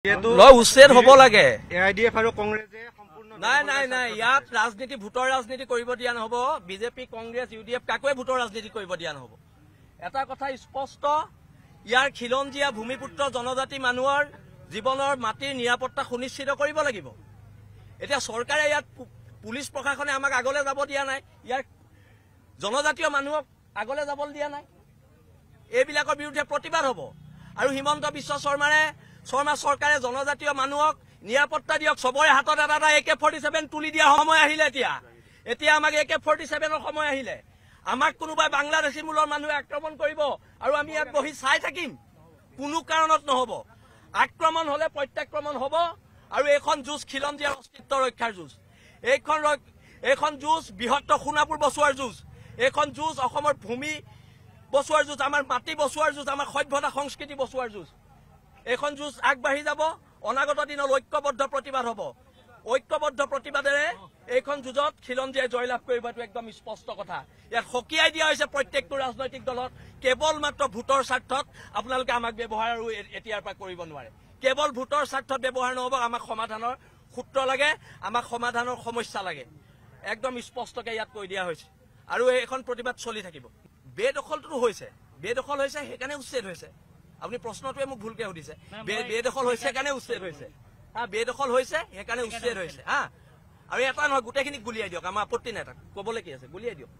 উচ্ছেদ হব লাগে এআইডিএফ আৰু কংগ্ৰেছে সম্পূৰ্ণ নাই ইয়াত ৰাজনীতি ভোটৰ ৰাজনীতি কৰিব দিয়া নহব। বিজেপি কংগ্ৰেছ ইউডিএফ কাকোৱে ভোটৰ ৰাজনীতি কৰিব দিয়া নহব। এটা কথা স্পষ্ট, ইয়াৰ খিলঞ্জীয়া ভূমিপুত্ৰ জনজাতি মানুহৰ জীৱনৰ মাটিৰ নিৰাপত্তা সুনিশ্চিত কৰিব লাগিব। এতিয়া চৰকাৰে ইয়াত পুলিচ প্ৰশাসনে আমাক আগলৈ যাব দিয়া নাই, ইয়াৰ জনজাতীয় মানুহক আগলৈ যাব দিয়া নাই। এইবিলাকৰ বিৰুদ্ধে প্ৰতিবাদ হ'ব। আৰু হিমন্ত বিশ্ব শৰ্মা চৰকাৰে জনজাতীয় মানুহক নিৰাপত্তা দিয়ক। চবৰে হাতত এটা AK-47 তুলি দিয়া সময় আহিলে। এতিয়া আমাক AK-47ৰ সময় আহিলে। আমাক কোনোবাই বাংলাদেশী মূলৰ মানুহে আক্ৰমণ কৰিব আৰু আমি ইয়াত বহি চাই থাকিম? কোনো কাৰণত নহব। আক্ৰমণ হলে প্ৰত্যাক্ৰমণ হব। আৰু এইখন যুঁজ খিলঞ্জীয়াৰ অস্তিত্ব ৰক্ষাৰ যুঁজ। এইখন যুঁজ বৃহত্তৰ সোণাপুৰ বচোৱাৰ যুঁজ। এইখন যুঁজ অসমৰ ভূমি বচোৱাৰ যুঁজ, আমাৰ মাটি বচোৱাৰ যুঁজ, আমাৰ সভ্যতা সংস্কৃতি বচোৱাৰ যুঁজ। এইখন যুঁজ আগবাঢ়ি যাব। অনাগত দিনত ঐক্যবদ্ধ প্ৰতিবাদ হ'ব। ঐক্যবদ্ধ প্ৰতিবাদেৰে এইখন যুঁজত খিলঞ্জীয়াই জয়লাভ কৰিব, এইটো একদম স্পষ্ট কথা। ইয়াত সকীয়াই দিয়া হৈছে প্ৰত্যেকটো ৰাজনৈতিক দলত কেৱল মাত্ৰ ভোটৰ স্বাৰ্থত আপোনালোকে আমাক ব্যৱহাৰ আৰু এতিয়াৰ পৰা কৰিব নোৱাৰে। কেৱল ভোটৰ স্বাৰ্থত ব্যৱহাৰ নহ'ব। আমাক সমাধানৰ সূত্ৰ লাগে, আমাক সমাধানৰ সমস্যা লাগে। একদম স্পষ্টকে ইয়াত কৈ দিয়া হৈছে। আৰু এইখন প্ৰতিবাদ চলি থাকিব। বেদখলটো হৈছে, বেদখল হৈছে সেইকাৰণে উচ্ছেদ হৈছে। আপুনি প্ৰশ্নটোৱে মোক ভুলকে সুধিছে। বেদখল হৈছে সেইকাৰণে উচ্ছেদ হৈছে। বেদখল হৈছে সেইকাৰণে উচ্ছেদ হৈছে। আৰু এটা নহয়, গোটেইখিনিক গুলিয়াই দিয়ক, আমাৰ আপত্তি নাই। তাক কবলৈ কি আছে, গুলিয়াই দিয়ক।